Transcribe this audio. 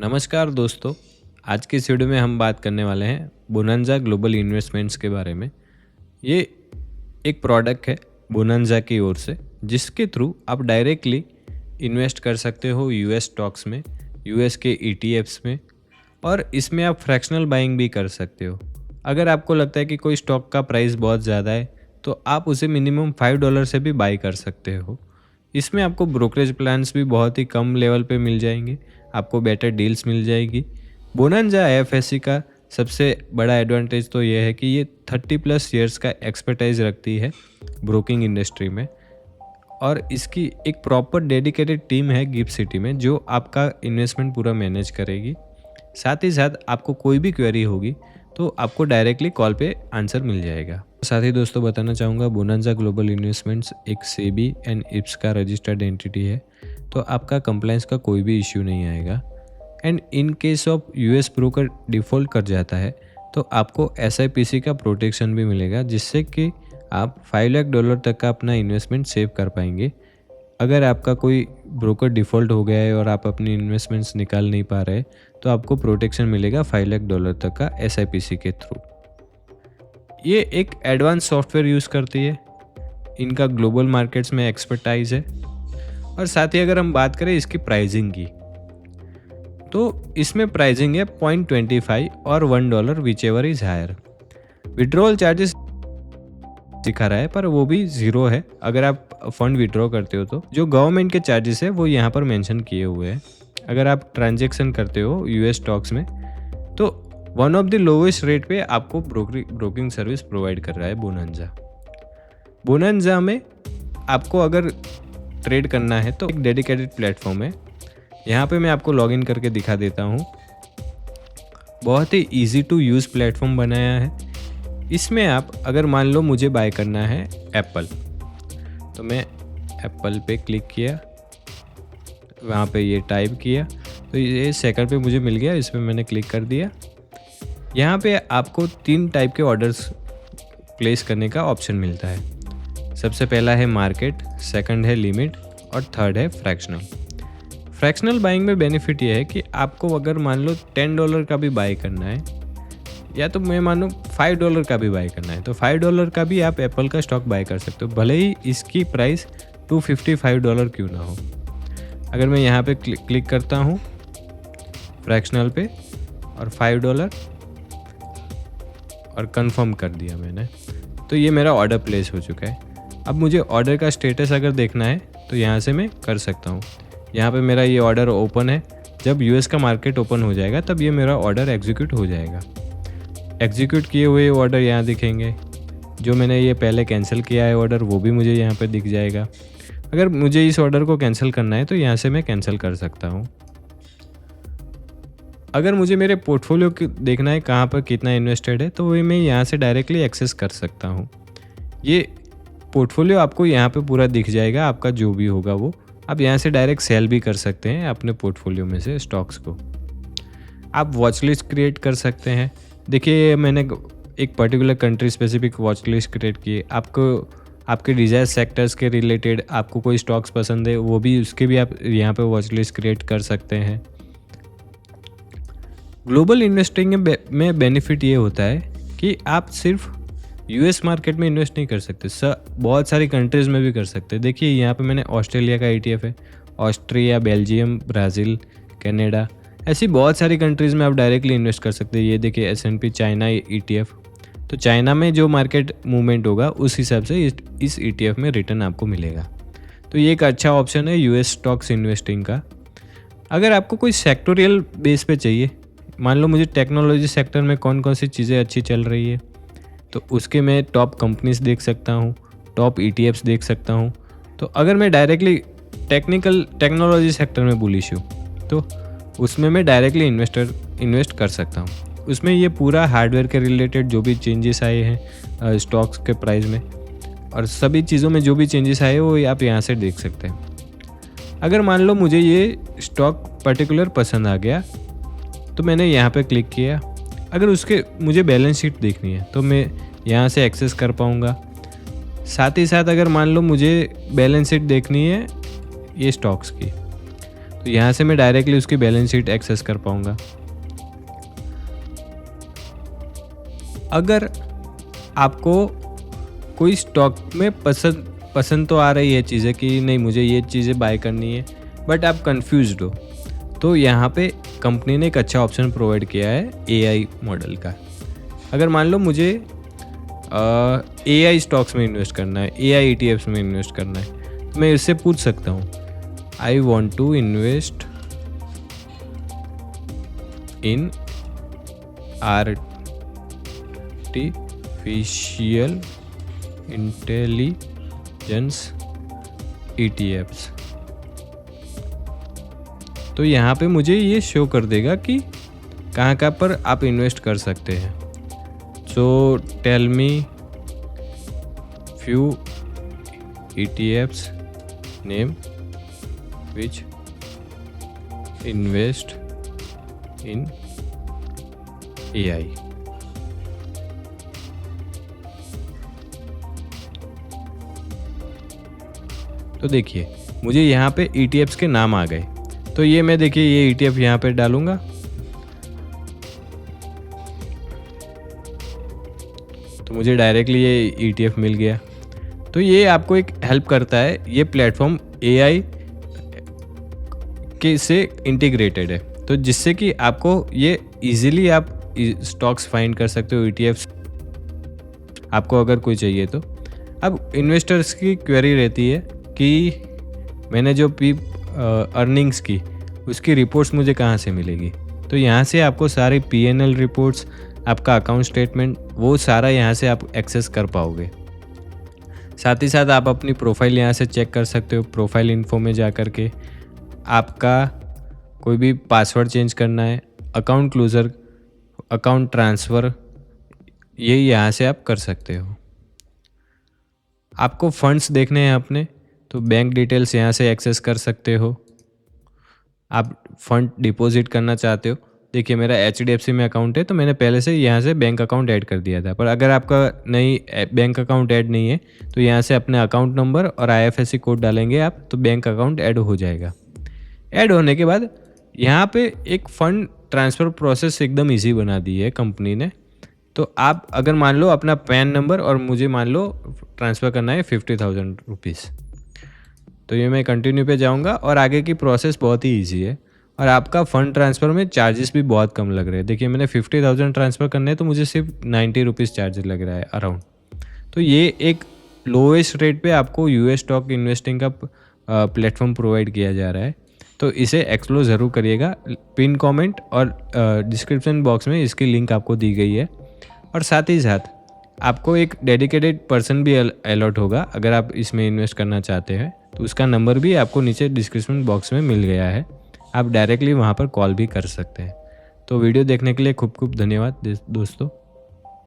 नमस्कार दोस्तों। आज की इस वीडियो में हम बात करने वाले हैं बोनांजा ग्लोबल इन्वेस्टमेंट्स के बारे में। ये एक प्रोडक्ट है बोनांजा की ओर से, जिसके थ्रू आप डायरेक्टली इन्वेस्ट कर सकते हो यूएस स्टॉक्स में, यूएस के ईटीएफ्स में, और इसमें आप फ्रैक्शनल बाइंग भी कर सकते हो। अगर आपको लगता है कि कोई स्टॉक का प्राइस बहुत ज़्यादा है तो आप उसे मिनिमम $5 से भी बाई कर सकते हो। इसमें आपको ब्रोकरेज प्लान्स भी बहुत ही कम लेवल पे मिल जाएंगे, आपको बेटर डील्स मिल जाएगी। बोनांजा आईएफएससी का सबसे बड़ा एडवांटेज तो ये है कि ये 30+ ईयर्स का एक्सपर्टाइज रखती है ब्रोकिंग इंडस्ट्री में, और इसकी एक प्रॉपर डेडिकेटेड टीम है गिफ्ट सिटी में जो आपका इन्वेस्टमेंट पूरा मैनेज करेगी। साथ ही साथ आपको कोई भी क्वेरी होगी तो आपको डायरेक्टली कॉल पे आंसर मिल जाएगा। साथ ही दोस्तों बताना चाहूँगा, बोनांजा ग्लोबल इन्वेस्टमेंट्स एक सेबी एंड इप्स का रजिस्टर्ड एंटिटी है, तो आपका कंप्लायंस का कोई भी इश्यू नहीं आएगा। And in case of US broker default कर जाता है तो आपको एसआईपीसी का प्रोटेक्शन भी मिलेगा, जिससे कि आप $5 लाख तक का अपना इन्वेस्टमेंट सेव कर पाएंगे। अगर आपका कोई ब्रोकर डिफ़ॉल्ट हो गया है और आप अपनी इन्वेस्टमेंट्स निकाल नहीं पा रहे तो आपको प्रोटेक्शन मिलेगा $5 लाख तक का एसआईपीसी के थ्रू। ये एक एडवांस सॉफ्टवेयर यूज़ करती है, इनका ग्लोबल मार्केट्स में एक्सपर्टाइज है। और साथ ही अगर हम बात करें इसकी प्राइसिंग की, तो इसमें प्राइसिंग है 0.25 और $1 whichever is higher. Withdrawal charges दिखा रहा है पर वो भी ज़ीरो है अगर आप फंड विड्रॉ करते हो तो। जो गवर्नमेंट के चार्जेस है वो यहाँ पर मेंशन किए हुए हैं। अगर आप ट्रांजैक्शन करते हो यूएस स्टॉक्स में तो one of the lowest rate पे आपको ब्रोकिंग सर्विस प्रोवाइड कर रहा है बोनांजा। बोनांजा में आपको अगर ट्रेड करना है तो एक डेडिकेटेड प्लेटफॉर्म है। यहाँ पे मैं आपको लॉगिन करके दिखा देता हूँ। बहुत ही इजी टू यूज़ प्लेटफॉर्म बनाया है। इसमें आप अगर मान लो मुझे बाय करना है एप्पल, तो मैं एप्पल पे क्लिक किया, वहाँ पे ये टाइप किया तो ये सेकंड पे मुझे मिल गया, इसमें मैंने क्लिक कर दिया। यहाँ पे आपको 3 टाइप के ऑर्डर्स प्लेस करने का ऑप्शन मिलता है। सबसे पहला है मार्केट, सेकंड है लिमिट और थर्ड है फ्रैक्शनल। फ्रैक्शनल बाइंग में बेनिफिट ये है कि आपको अगर मान लो $10 का भी बाई करना है, या तो मैं मानो $5 का भी बाई करना है, तो $5 का भी आप एप्पल का स्टॉक बाई कर सकते हो, भले ही इसकी प्राइस $255 क्यों ना हो। अगर मैं यहाँ पे क्लिक करता हूँ फ्रैक्शनल पे और $5 और कंफर्म कर दिया मैंने, तो ये मेरा ऑर्डर प्लेस हो चुका है। अब मुझे ऑर्डर का स्टेटस अगर देखना है तो यहाँ से मैं कर सकता हूँ। यहाँ पे मेरा ये ऑर्डर ओपन है। जब यूएस का मार्केट ओपन हो जाएगा तब ये मेरा ऑर्डर एग्जीक्यूट हो जाएगा। एग्जीक्यूट किए हुए ऑर्डर यहाँ दिखेंगे। जो मैंने ये पहले कैंसिल किया है ऑर्डर वो भी मुझे यहाँ पे दिख जाएगा। अगर मुझे इस ऑर्डर को कैंसिल करना है तो यहाँ से मैं कैंसिल कर सकता हूँ। अगर मुझे मेरे पोर्टफोलियो देखना है कहाँ पर कितना इन्वेस्टेड है तो वो मैं यहाँ से डायरेक्टली एक्सेस कर सकता हूँ। ये पोर्टफोलियो आपको यहाँ पे पूरा दिख जाएगा, आपका जो भी होगा वो आप यहाँ से डायरेक्ट सेल भी कर सकते हैं अपने पोर्टफोलियो में से स्टॉक्स को। आप वॉच लिस्ट क्रिएट कर सकते हैं। देखिए मैंने एक particular country specific watch list create की है। आपको आपके डिजायर सेक्टर्स के रिलेटेड आपको कोई स्टॉक्स पसंद है वो भी उसके भी आप यहाँ पे वॉच लिस्ट क्रिएट कर सकते हैं। ग्लोबल इन्वेस्टिंग में बेनिफिट ये होता है कि आप सिर्फ यूएस मार्केट में इन्वेस्ट नहीं कर सकते, बहुत सारी कंट्रीज़ में भी कर सकते हैं। देखिए यहाँ पे मैंने ऑस्ट्रेलिया का ईटीएफ है, ऑस्ट्रिया, बेल्जियम, ब्राज़ील, कनाडा, ऐसी बहुत सारी कंट्रीज़ में आप डायरेक्टली इन्वेस्ट कर सकते हैं। ये देखिए एसएनपी चाइना ईटीएफ, तो चाइना में जो मार्केट मूवमेंट होगा उस हिसाब से इस ईटीएफ में रिटर्न आपको मिलेगा। तो ये एक अच्छा ऑप्शन है यूएस स्टॉक्स इन्वेस्टिंग का। अगर आपको कोई सेक्टोरियल बेस पे चाहिए, मान लो मुझे टेक्नोलॉजी सेक्टर में कौन कौन सी चीज़ें अच्छी चल रही है तो उसके मैं टॉप कंपनीज देख सकता हूँ, टॉप ईटीएफ्स देख सकता हूँ। तो अगर मैं डायरेक्टली टेक्नोलॉजी सेक्टर में बुलिश हूँ तो उसमें मैं डायरेक्टली इन्वेस्ट कर सकता हूँ। उसमें ये पूरा हार्डवेयर के रिलेटेड जो भी चेंजेस आए हैं स्टॉक्स के प्राइस में और सभी चीज़ों में जो भी चेंजेस आए वो आप यहाँ से देख सकते हैं। अगर मान लो मुझे ये स्टॉक पर्टिकुलर पसंद आ गया तो मैंने यहाँ पे क्लिक किया। अगर उसके मुझे बैलेंस शीट देखनी है तो मैं यहाँ से एक्सेस कर पाऊँगा। साथ ही साथ अगर मान लो मुझे बैलेंस शीट देखनी है ये स्टॉक्स की तो यहाँ से मैं डायरेक्टली उसकी बैलेंस शीट एक्सेस कर पाऊँगा। अगर आपको कोई स्टॉक में पसंद तो आ रही है चीज़ें कि नहीं मुझे ये चीज़ें बाय करनी है, बट आप कंफ्यूज्ड हो, तो यहाँ पे कंपनी ने एक अच्छा ऑप्शन प्रोवाइड किया है एआई मॉडल का। अगर मान लो मुझे एआई स्टॉक्स में इन्वेस्ट करना है, एआई ईटीएफ्स में इन्वेस्ट करना है, तो मैं इससे पूछ सकता हूँ I want to invest in artificial intelligence ETFs। तो यहाँ पे मुझे ये शो कर देगा कि कहाँ कहाँ पर आप इन्वेस्ट कर सकते हैं। So tell me few ETFs name which invest in AI। तो देखिए मुझे यहाँ पे ETFs के नाम आ गए। तो ये मैं देखिए ये ETF यहाँ पे डालूंगा, तो मुझे डायरेक्टली ये ETF मिल गया। तो ये आपको एक हेल्प करता है, ये प्लेटफॉर्म AI के से इंटीग्रेटेड है, तो जिससे कि आपको ये इजीली आप स्टॉक्स फाइंड कर सकते हो, ETFs आपको अगर कोई चाहिए तो। अब इन्वेस्टर्स की क्वेरी रहती है कि मैंने जो अर्निंग्स की उसकी रिपोर्ट्स मुझे कहाँ से मिलेगी। तो यहाँ से आपको सारी P&L रिपोर्ट्स, आपका अकाउंट स्टेटमेंट, वो सारा यहाँ से आप एक्सेस कर पाओगे। साथ ही साथ आप अपनी प्रोफाइल यहाँ से चेक कर सकते हो। प्रोफाइल इन्फो में जा कर के आपका कोई भी पासवर्ड चेंज करना है, अकाउंट क्लोजर, अकाउंट ट्रांसफ़र, ये यहाँ से आप कर सकते हो। आपको फंड्स देखने हैं अपने, तो बैंक डिटेल्स यहाँ से एक्सेस कर सकते हो। आप फंड डिपॉजिट करना चाहते हो, देखिए मेरा HDFC में अकाउंट है, तो मैंने पहले से यहाँ से बैंक अकाउंट ऐड कर दिया था। पर अगर आपका नहीं बैंक अकाउंट ऐड नहीं है, तो यहाँ से अपने अकाउंट नंबर और IFSC कोड डालेंगे आप, तो बैंक अकाउंट ऐड हो जाएगा। ऐड होने के बाद यहाँ पे एक फ़ंड ट्रांसफ़र प्रोसेस एकदम ईजी बना दी है कंपनी ने। तो आप अगर मान लो अपना पैन नंबर और मुझे मान लो ट्रांसफ़र करना है 50,000 रुपीज़, तो ये मैं कंटिन्यू पे जाऊँगा और आगे की प्रोसेस बहुत ही ईजी है। और आपका फ़ंड ट्रांसफ़र में चार्जेस भी बहुत कम लग रहे हैं। देखिए मैंने 50,000 ट्रांसफ़र करने हैं, तो मुझे सिर्फ 90 रुपीज़ चार्ज लग रहा है अराउंड। तो ये एक लोएस्ट रेट पे आपको US स्टॉक इन्वेस्टिंग का प्लेटफॉर्म प्रोवाइड किया जा रहा है। तो इसे एक्सप्लोर ज़रूर करिएगा। पिन कमेंट और डिस्क्रिप्शन बॉक्स में इसकी लिंक आपको दी गई है। और साथ ही साथ आपको एक डेडिकेटेड पर्सन भी अलॉट होगा अगर आप इसमें इन्वेस्ट करना चाहते हैं, तो उसका नंबर भी आपको नीचे डिस्क्रिप्शन बॉक्स में मिल गया है। आप डायरेक्टली वहाँ पर कॉल भी कर सकते हैं। तो वीडियो देखने के लिए खूब खूब धन्यवाद दोस्तों।